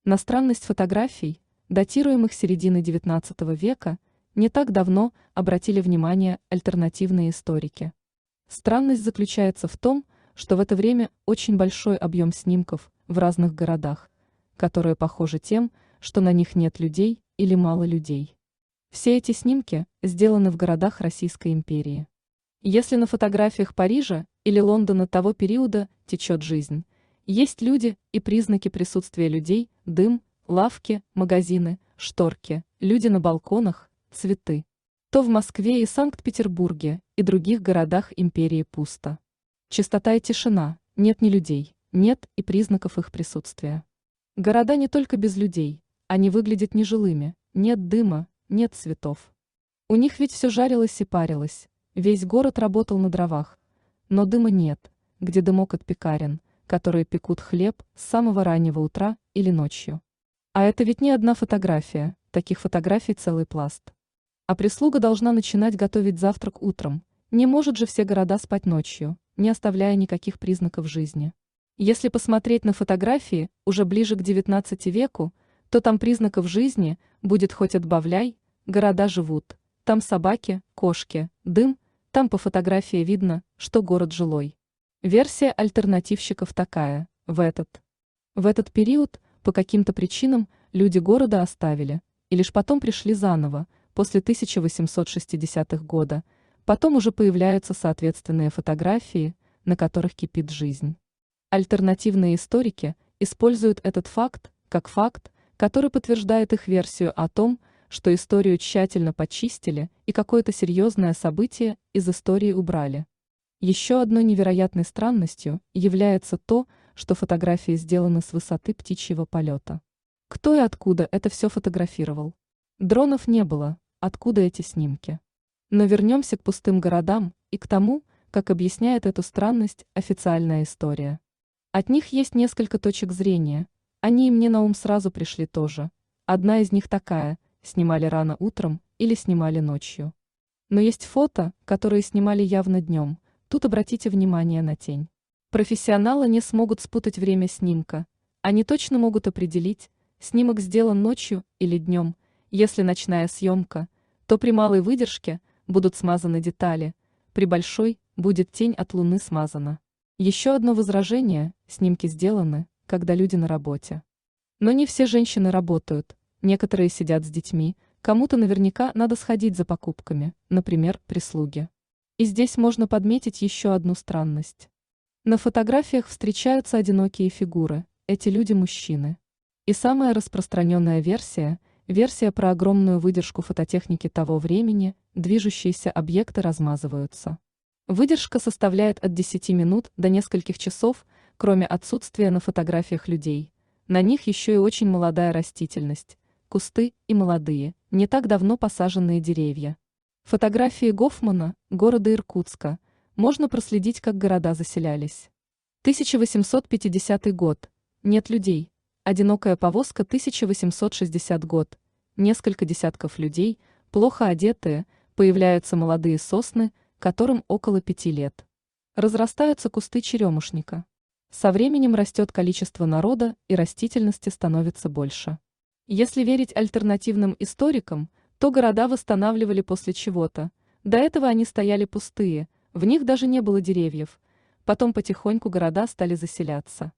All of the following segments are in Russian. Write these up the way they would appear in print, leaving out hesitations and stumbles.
На странность фотографий, датируемых середины XIX века, не так давно обратили внимание альтернативные историки. Странность заключается в том, что в это время очень большой объем снимков в разных городах, которые похожи тем, что на них нет людей или мало людей. Все эти снимки сделаны в городах Российской империи. Если на фотографиях Парижа или Лондона того периода течет жизнь, есть люди и признаки присутствия людей, дым, лавки, магазины, шторки, люди на балконах, цветы, то в Москве и Санкт-Петербурге и других городах империи пусто. Чистота и тишина, нет ни людей, нет и признаков их присутствия. Города не только без людей, они выглядят нежилыми, нет дыма, нет цветов. У них ведь все жарилось и парилось, весь город работал на дровах, но дыма нет, где дымок от пекарен, которые пекут хлеб с самого раннего утра или ночью. А это ведь не одна фотография, таких фотографий целый пласт. А прислуга должна начинать готовить завтрак утром, не может же все города спать ночью, не оставляя никаких признаков жизни. Если посмотреть на фотографии уже ближе к XIX веку, то там признаков жизни будет хоть отбавляй, города живут, там собаки, кошки, дым, там по фотографии видно, что город жилой. Версия альтернативщиков такая: в этот период по каким-то причинам люди города оставили, и лишь потом пришли заново, после 1860-х года, потом уже появляются соответственные фотографии, на которых кипит жизнь. Альтернативные историки используют этот факт, который подтверждает их версию о том, что историю тщательно почистили и какое-то серьезное событие из истории убрали. Еще одной невероятной странностью является то, что фотографии сделаны с высоты птичьего полета. Кто и откуда это все фотографировал? Дронов не было, откуда эти снимки? Но вернемся к пустым городам и к тому, как объясняет эту странность официальная история. От них есть несколько точек зрения, они и мне на ум сразу пришли тоже. Одна из них такая: снимали рано утром или снимали ночью. Но есть фото, которые снимали явно днем, тут обратите внимание на тень. Профессионалы не смогут спутать время снимка, они точно могут определить, снимок сделан ночью или днем. Если ночная съемка, то при малой выдержке будут смазаны детали, при большой будет тень от луны смазана. Еще одно возражение: снимки сделаны, когда люди на работе. Но не все женщины работают, некоторые сидят с детьми, кому-то наверняка надо сходить за покупками, например, прислуге. И здесь можно подметить еще одну странность. На фотографиях встречаются одинокие фигуры, эти люди мужчины. И самая распространенная версия про огромную выдержку фототехники того времени: движущиеся объекты размазываются. Выдержка составляет от 10 минут до нескольких часов, кроме отсутствия на фотографиях людей. На них еще и очень молодая растительность, кусты и молодые, не так давно посаженные деревья. Фотографии Гофмана, города Иркутска, можно проследить, как города заселялись. 1850 год. Нет людей. Одинокая повозка. 1860 год. Несколько десятков людей, плохо одетые, появляются молодые сосны, которым около 5 лет. Разрастаются кусты черемушника. Со временем растет количество народа и растительности становится больше. Если верить альтернативным историкам, то города восстанавливали после чего-то. До этого они стояли пустые, в них даже не было деревьев. Потом потихоньку города стали заселяться.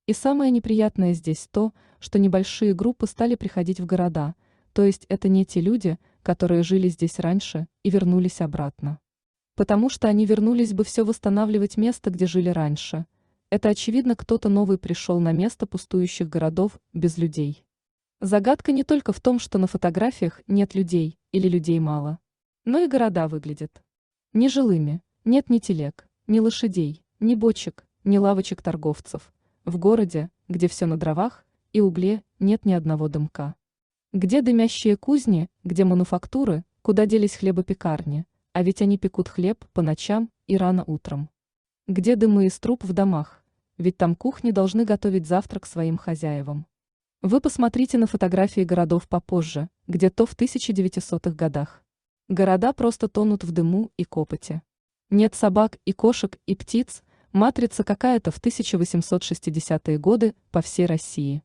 И самое неприятное здесь то, что небольшие группы стали приходить в города, то есть это не те люди, которые жили здесь раньше и вернулись обратно. Потому что они вернулись бы все восстанавливать место, где жили раньше. Это очевидно, кто-то новый пришел на место пустующих городов без людей. Загадка не только в том, что на фотографиях нет людей или людей мало, но и города выглядят нежилыми, нет ни телег, ни лошадей, ни бочек, ни лавочек торговцев. В городе, где все на дровах и угле, нет ни одного дымка. Где дымящие кузни, где мануфактуры, куда делись хлебопекарни, а ведь они пекут хлеб по ночам и рано утром. Где дымы из труб в домах, ведь там кухни должны готовить завтрак своим хозяевам. Вы посмотрите на фотографии городов попозже, где-то в 1900-х годах. Города просто тонут в дыму и копоти. Нет собак и кошек и птиц, матрица какая-то в 1860-е годы по всей России.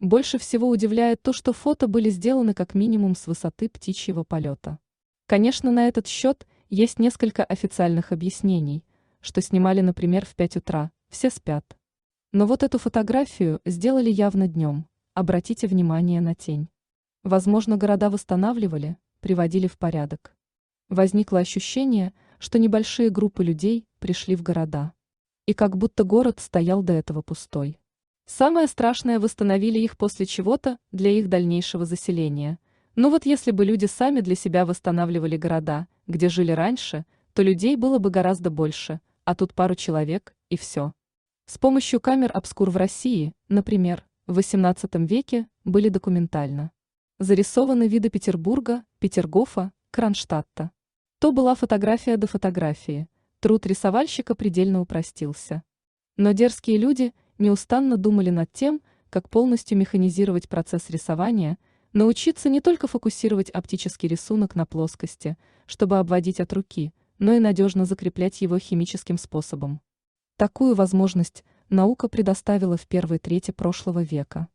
Больше всего удивляет то, что фото были сделаны как минимум с высоты птичьего полета. Конечно, на этот счет есть несколько официальных объяснений, что снимали, например, в 5 утра, все спят. Но вот эту фотографию сделали явно днем, обратите внимание на тень. Возможно, города восстанавливали, приводили в порядок. Возникло ощущение, что небольшие группы людей пришли в города. И как будто город стоял до этого пустой. Самое страшное, восстановили их после чего-то для их дальнейшего заселения. Но вот если бы люди сами для себя восстанавливали города, где жили раньше, то людей было бы гораздо больше, а тут пару человек и все. С помощью камер обскур в России, например, в XVIII веке были документально зарисованы виды Петербурга, Петергофа, Кронштадта. То была фотография до фотографии, труд рисовальщика предельно упростился. Но дерзкие люди неустанно думали над тем, как полностью механизировать процесс рисования, научиться не только фокусировать оптический рисунок на плоскости, чтобы обводить от руки, но и надежно закреплять его химическим способом. Такую возможность наука предоставила в первой трети прошлого века.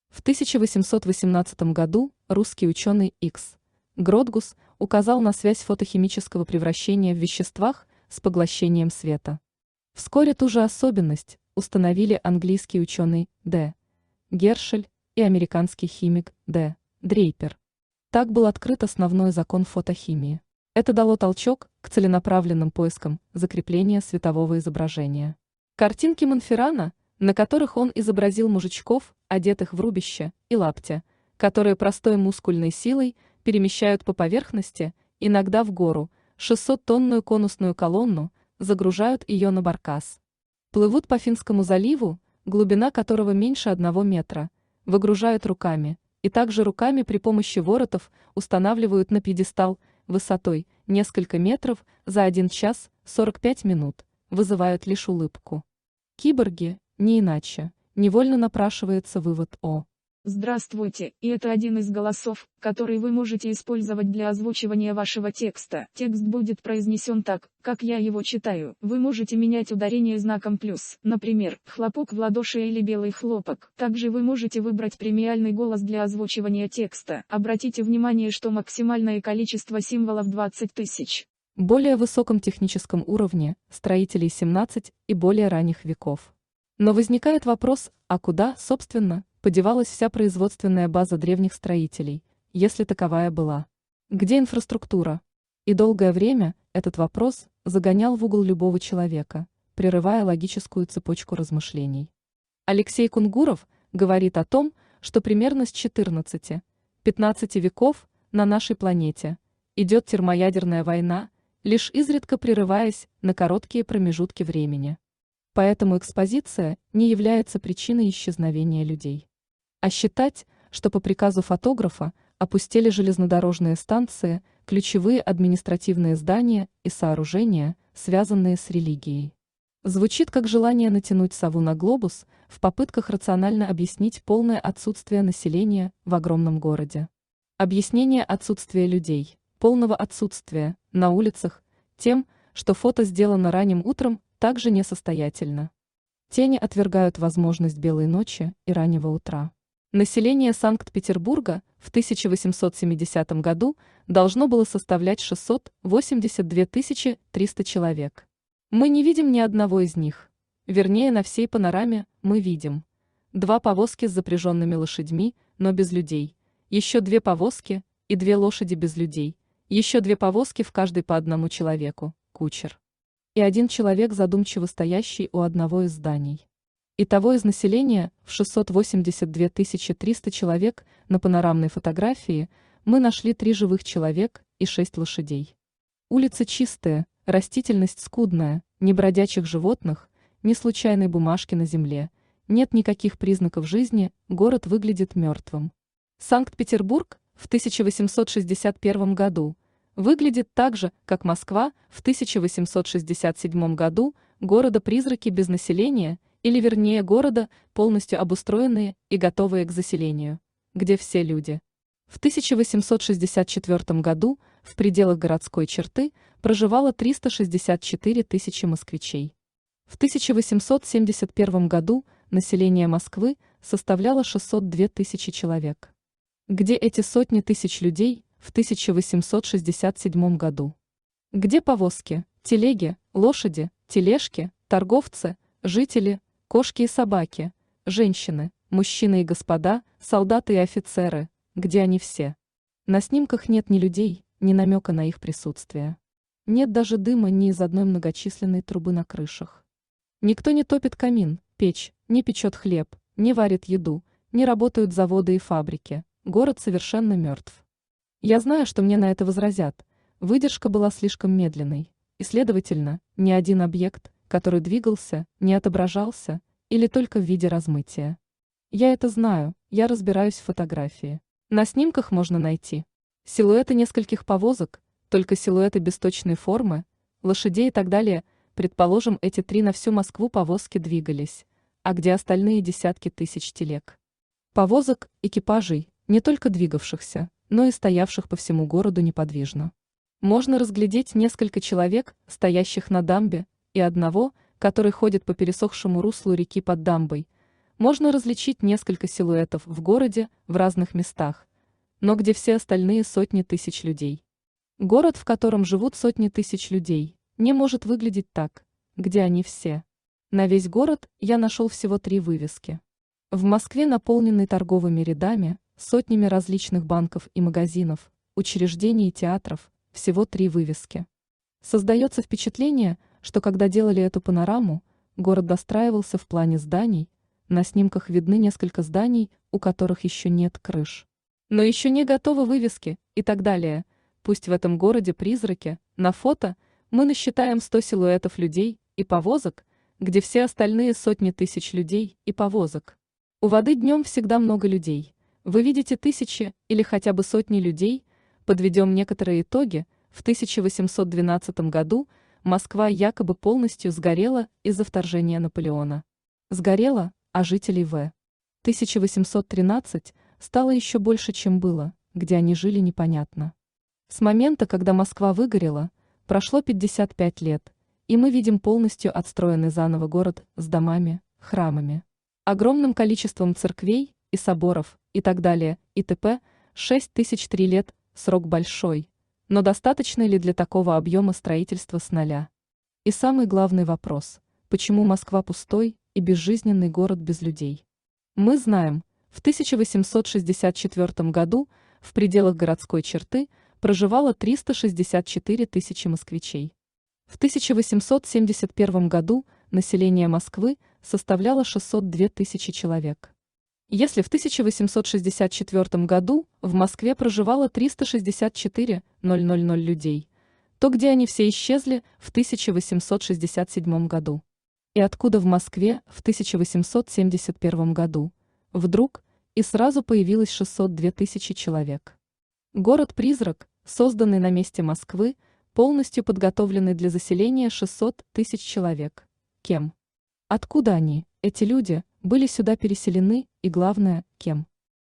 В 1818 году русский ученый Х. Гродгус указал на связь фотохимического превращения в веществах с поглощением света. Вскоре ту же особенность установили английский ученый Д. Гершель и американский химик Д. Дрейпер. Так был открыт основной закон фотохимии. Это дало толчок к целенаправленным поискам закрепления светового изображения. Картинки Монферрана, на которых он изобразил мужичков, одетых в рубище и лаптя, которые простой мускульной силой перемещают по поверхности, иногда в гору, 600-тонную конусную колонну, загружают ее на баркас. Плывут по Финскому заливу, глубина которого меньше 1 метра, выгружают руками, и также руками при помощи воротов устанавливают на пьедестал высотой несколько метров за 1 час 45 минут, вызывают лишь улыбку. Киборги, не иначе, невольно напрашивается вывод о. Здравствуйте, и это один из голосов, который вы можете использовать для озвучивания вашего текста. Текст будет произнесен так, как я его читаю. Вы можете менять ударение знаком плюс, например, хлопок в ладоши или белый хлопок. Также вы можете выбрать премиальный голос для озвучивания текста. Обратите внимание, что максимальное количество символов 20 тысяч. Более высоком техническом уровне строителей 17 и более ранних веков. Но возникает вопрос, а куда, собственно, подевалась вся производственная база древних строителей, если таковая была? Где инфраструктура? И долгое время этот вопрос загонял в угол любого человека, прерывая логическую цепочку размышлений. Алексей Кунгуров говорит о том, что примерно с 14-15 веков на нашей планете идет термоядерная война, лишь изредка прерываясь на короткие промежутки времени. Поэтому экспозиция не является причиной исчезновения людей. А считать, что по приказу фотографа опустели железнодорожные станции, ключевые административные здания и сооружения, связанные с религией. Звучит как желание натянуть сову на глобус в попытках рационально объяснить полное отсутствие населения в огромном городе. Объяснение отсутствия людей, полного отсутствия, на улицах, тем, что фото сделано ранним утром, также несостоятельно. Тени отвергают возможность белой ночи и раннего утра. Население Санкт-Петербурга в 1870 году должно было составлять 682 300 человек. Мы не видим ни одного из них. Вернее, на всей панораме мы видим 2 повозки с запряженными лошадьми, но без людей, еще 2 повозки и 2 лошади без людей, еще 2 повозки в каждой по 1 человеку, кучер. И 1 человек, задумчиво стоящий у одного из зданий. Итого из населения в 682 300 человек на панорамной фотографии мы нашли 3 живых человек и 6 лошадей. Улицы чистые, растительность скудная, ни бродячих животных, ни случайной бумажки на земле, нет никаких признаков жизни, город выглядит мертвым. Санкт-Петербург в 1861 году выглядит так же, как Москва в 1867 году, города-призраки без населения, или вернее города, полностью обустроенные и готовые к заселению, где все люди. В 1864 году в пределах городской черты проживало 364 тысячи москвичей. В 1871 году население Москвы составляла 602 тысячи человек. Где эти сотни тысяч людей в 1867 году? Где повозки, телеги, лошади, тележки, торговцы, жители, кошки и собаки, женщины, мужчины и господа, солдаты и офицеры, где они все? На снимках нет ни людей, ни намека на их присутствие. Нет даже дыма ни из одной многочисленной трубы на крышах. Никто не топит камин, печь, не печет хлеб, не варит еду, не работают заводы и фабрики. Город совершенно мертв. Я знаю, что мне на это возразят. Выдержка была слишком медленной, и, следовательно, ни один объект, который двигался, не отображался, или только в виде размытия. Я это знаю, я разбираюсь в фотографии. На снимках можно найти силуэты нескольких повозок, только силуэты без точной формы, лошадей и так далее. Предположим, эти 3 на всю Москву повозки двигались, а где остальные десятки тысяч телег? Повозок, экипажей, не только двигавшихся, но и стоявших по всему городу неподвижно. Можно разглядеть несколько человек, стоящих на дамбе, и одного, который ходит по пересохшему руслу реки под дамбой. Можно различить несколько силуэтов в городе, в разных местах, но где все остальные сотни тысяч людей? Город, в котором живут сотни тысяч людей, не может выглядеть так, где они все. На весь город я нашел всего 3 вывески. В Москве, наполненной торговыми рядами, сотнями различных банков и магазинов, учреждений и театров, всего 3 вывески. Создается впечатление, что когда делали эту панораму, город достраивался в плане зданий, на снимках видны несколько зданий, у которых еще нет крыш. Но еще не готовы вывески и так далее. Пусть в этом городе призраки, на фото мы насчитаем 100 силуэтов людей и повозок, где все остальные сотни тысяч людей и повозок. У воды днем всегда много людей. Вы видите тысячи или хотя бы сотни людей. Подведем некоторые итоги. В 1812 году Москва якобы полностью сгорела из-за вторжения Наполеона. Сгорела, а жителей В. 1813 стало еще больше, чем было, где они жили, непонятно. С момента, когда Москва выгорела, прошло 55 лет, и мы видим полностью отстроенный заново город с домами, храмами, огромным количеством церквей и соборов и так далее, и т.п. 6003 лет, срок большой, но достаточно ли для такого объема строительства с нуля? И самый главный вопрос – почему Москва пустой и безжизненный город без людей? Мы знаем, в 1864 году в пределах городской черты проживало 364 тысячи москвичей. В 1871 году население Москвы составляло 602 тысячи человек. Если в 1864 году в Москве проживало 364 000 людей, то где они все исчезли в 1867 году? И откуда в Москве в 1871 году вдруг и сразу появилось 602 тысячи человек? Город-призрак, созданный на месте Москвы, полностью подготовленный для заселения 600 тысяч человек. Кем? Откуда они, эти люди, были сюда переселены и, главное, кем?